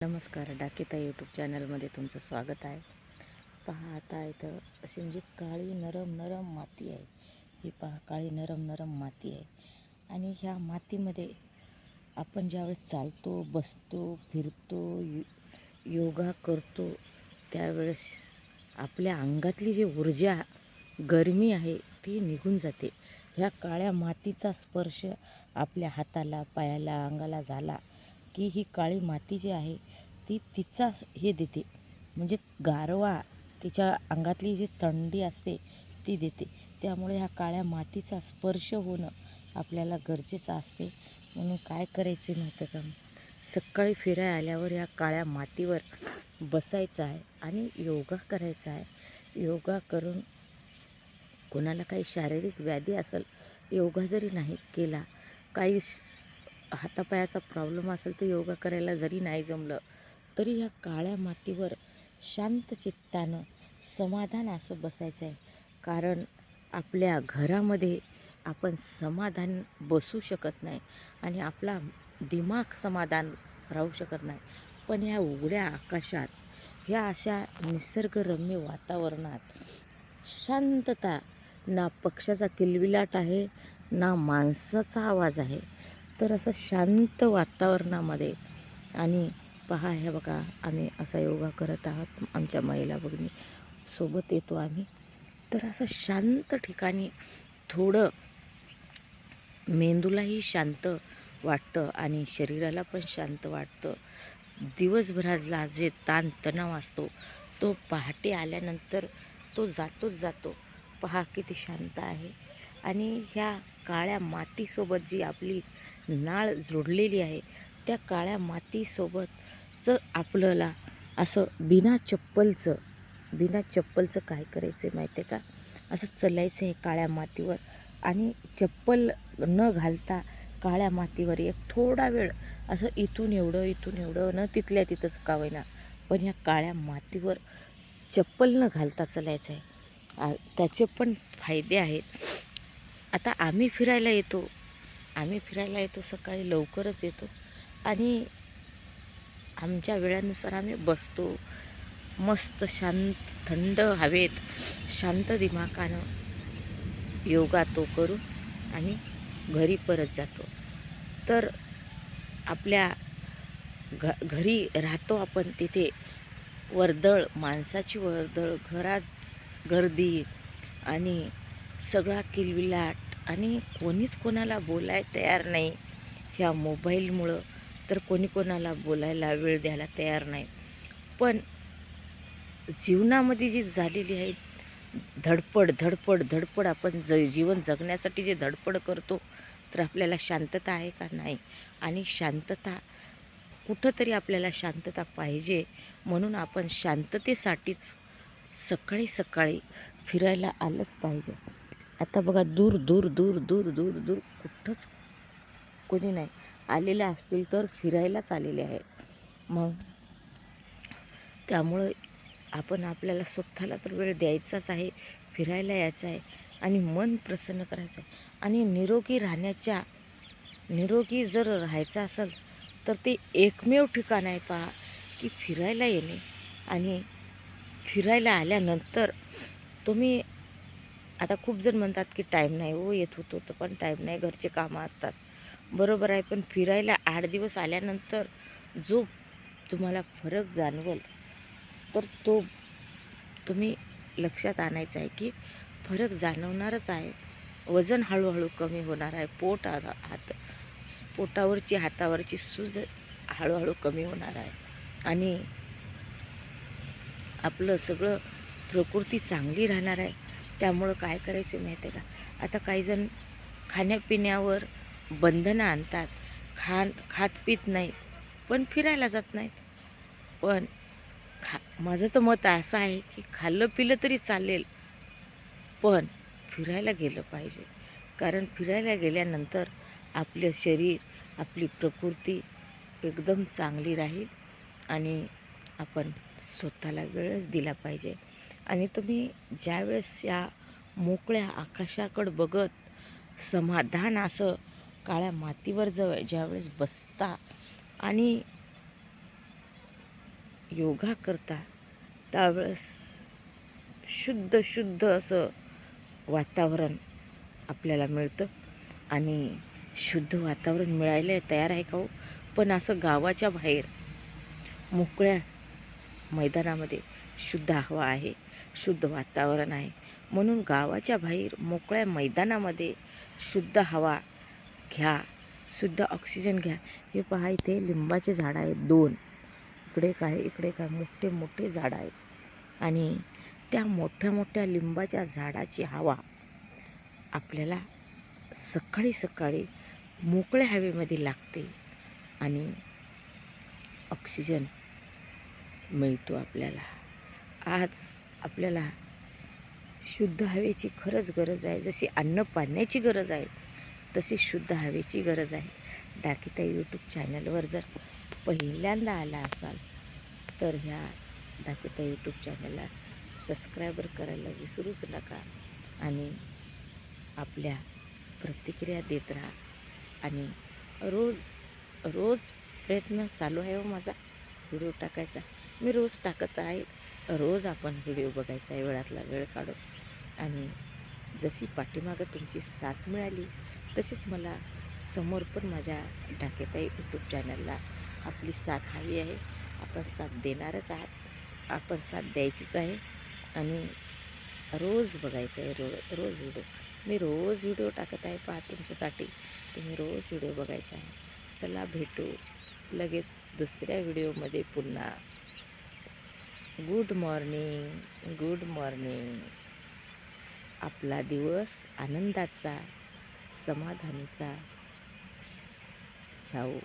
नमस्कार. डाकेता यूट्यूब चॅनलमध्ये तुमचं स्वागत आहे. पहा, आता इथं अशी म्हणजे काळी नरम नरम माती आहे. ही पहा, काळी नरम नरम माती आहे. आणि ह्या मातीमध्ये आपण ज्यावेळेस चालतो, बसतो, फिरतो, योगा करतो, त्यावेळेस आपल्या अंगातली जी ऊर्जा, गरमी आहे ती निघून जाते. ह्या काळ्या मातीचा स्पर्श आपल्या हाताला, पायाला, अंगाला झाला की ही काळी माती जी आहे ती तिचा हे देते, म्हणजे गारवा, तिच्या अंगातली जी थंडी असते ती देते. त्यामुळे ह्या काळ्या मातीचा स्पर्श होणं आपल्याला गरजेचं असते. म्हणून काय करायचे माहिती का, सकाळी फिरायला आल्यावर या काळ्या मातीवर बसायचं आहे आणि योगा करायचा आहे. योगा करून कोणाला काही शारीरिक व्याधी असेल, योगा जरी नाही केला, काही हातापायाचा प्रॉब्लेम असेल, तर योगा करायला जरी नाही जमलं तरी ह्या काळ्या मातीवर शांत चित्तानं समाधान असं बसायचं आहे. कारण आपल्या घरामध्ये आपण समाधान बसू शकत नाही आणि आपला दिमाग समाधान राहू शकत नाही. पण ह्या उघड्या आकाशात, ह्या अशा निसर्गरम्य वातावरणात शांतता, ना पक्ष्याचा किलबिलाट आहे, ना माणसाचा आवाज आहे. तर असं शांत वातावरणामध्ये आणि पहा, हे बघा, आम्ही असा योगा करत आहोत. आमच्या महिला भगिनी सोबत येतो आम्ही. तर असं शांत ठिकाणी थोडं मेंदूलाही शांत वाटतं आणि शरीराला पण शांत वाटतं. दिवसभरातला जे ताणतणाव असतो तो पहाटे आल्यानंतर तो जातोच जातो. पहा किती शांत आहे. आणि ह्या काळ्या मातीसोबत जी आपली नाळ जोडलेली आहे, त्या काळ्या मातीसोबतचं आपल्याला असं बिना चप्पलचं काय करायचं आहे माहिती आहे का, असं चालायचं आहे काळ्या मातीवर आणि चप्पल न घालता काळ्या मातीवर एक थोडा वेळ असं इथून एवढं न तिथल्या तिथंच का होईना, पण ह्या काळ्या मातीवर चप्पल न घालता चालायचं आहे. त्याचे पण फायदे आहेत. आता आम्ही फिरायला येतो सकाळी लवकरच येतो आणि आमच्या वेळानुसार आम्ही बसतो. मस्त शांत थंड हवेत शांत दिमाखानं योगा तो करून आणि घरी परत जातो. तर आपल्या घरी राहतो आपण, तिथे माणसाची वर्दळ, घरात गर्दी आणि सगळा किलबिलाट आणि कोणीच कोणाला बोलायला तयार नाही ह्या मोबाईलमुळं. तर कोणी कोणाला बोलायला वेळ द्यायला तयार नाही. पण जीवनामध्ये जी झालेली आहे धडपड, आपण जीवन जगण्यासाठी जे धडपड करतो, तर आपल्याला शांतता आहे का? नाही. आणि शांतता कुठंतरी आपल्याला शांतता पाहिजे, म्हणून आपण शांततेसाठीच सकाळी फिरायला आलंच पाहिजे. आता बघा, दूर कुठंच कोणी नाही. आलेले असतील तर फिरायलाच आलेले आहे. मग त्यामुळं आपल्याला स्वतःला तर वेळ द्यायचाच आहे, फिरायला यायचं आहे आणि मन प्रसन्न करायचं आहे. आणि निरोगी जर राहायचं असेल तर ते एकमेव ठिकाण आहे पहा, की फिरायला येणे. आणि फिरायला आल्यानंतर तुम्ही, आता खूप जण म्हणतात की टाईम नाही हो, येत होतो तर पण टाईम नाही, घरचे कामं असतात. बरोबर आहे, पण फिरायला 8 दिवस आल्यानंतर जो तुम्हाला फरक जाणवल, तर तो तुम्ही लक्षात आणायचा आहे की फरक जाणवणारच आहे. वजन हळूहळू कमी होणार आहे. पोटावरची, हातावरची सूज हळूहळू कमी होणार आहे आणि आपलं सगळं प्रकृती चांगली राहणार आहे. त्यामुळं काय करायचं माहिती आहे का, आता काहीजण खाण्यापिण्यावर बंधनं आणतात, खात पीत नाहीत, पण फिरायला जात नाहीत. पण माझं तर मत असं आहे की खाल्लं पिलं तरी चालेल, पण फिरायला गेलं पाहिजे. कारण फिरायला गेल्यानंतर आपलं शरीर, आपली प्रकृती एकदम चांगली राहील आणि आपण स्वतःला वेळच दिला पाहिजे. आणि तुम्ही ज्यावेळेस या मोकळ्या आकाशाकडं बघत समाधान असं काळ्या मातीवर ज्यावेळेस बसता आणि योगा करता त्यावेळेस शुद्ध शुद्ध असं वातावरण आपल्याला मिळतं. आणि शुद्ध वातावरण मिळायला तयार आहे का हो? पण असं गावाच्या बाहेर मोकळ्या मैदानामध्ये शुद्ध हवा आहे, शुद्ध वातावरण आहे. म्हणून गावाच्या बाहेर मोकळ्या मैदानामध्ये शुद्ध हवा घ्या, शुद्ध ऑक्सिजन घ्या. हे पहा, इथे लिंबाचे झाडं आहेत 2. इकडे काय मोठे मोठे झाडं आहेत. आणि त्या मोठ्या मोठ्या लिंबाच्या झाडाची हवा आपल्याला सकाळी सकाळी मोकळ्या हवेमध्ये लागते आणि ऑक्सिजन मिळतो आपल्याला. आज आपल्याला शुद्ध हवेची खरंच गरज आहे. जशी अन्न पाण्याची गरज आहे तशी शुद्ध हवेची गरज आहे. डाकीताई यूट्यूब चॅनलवर जर पहिल्यांदा आला असाल तर ह्या डाकीताई यूट्यूब चॅनलला सबस्क्राईबर करायला विसरूच नका. आणि आपल्या प्रतिक्रिया देत राहा. आणि रोज प्रयत्न चालू आहे हो माझा व्हिडिओ टाकायचा. मी रोज टाकत आहे. रोज आपण व्हिडिओ बघायचा आहे वेळातला वेळ काढून. आणि जशी पाठीमागं तुमची साथ मिळाली तशीच मला समोर पण माझ्या डाकेताई यूट्यूब चॅनलला आपली साथ हवी आहे. आपण साथ देणारच आहात, आपण साथ द्यायचीच आहे. आणि रोज बघायचं आहे, रोज व्हिडिओ. मी रोज व्हिडिओ टाकत आहे पहा तुमच्यासाठी. तुम्ही रोज व्हिडिओ बघायचा आहे. चला भेटू लगेच दुसऱ्या व्हिडिओमध्ये पुन्हा. Good morning, good morning. आपला दिवस आनंदाचा, समाधानीचा जाऊ.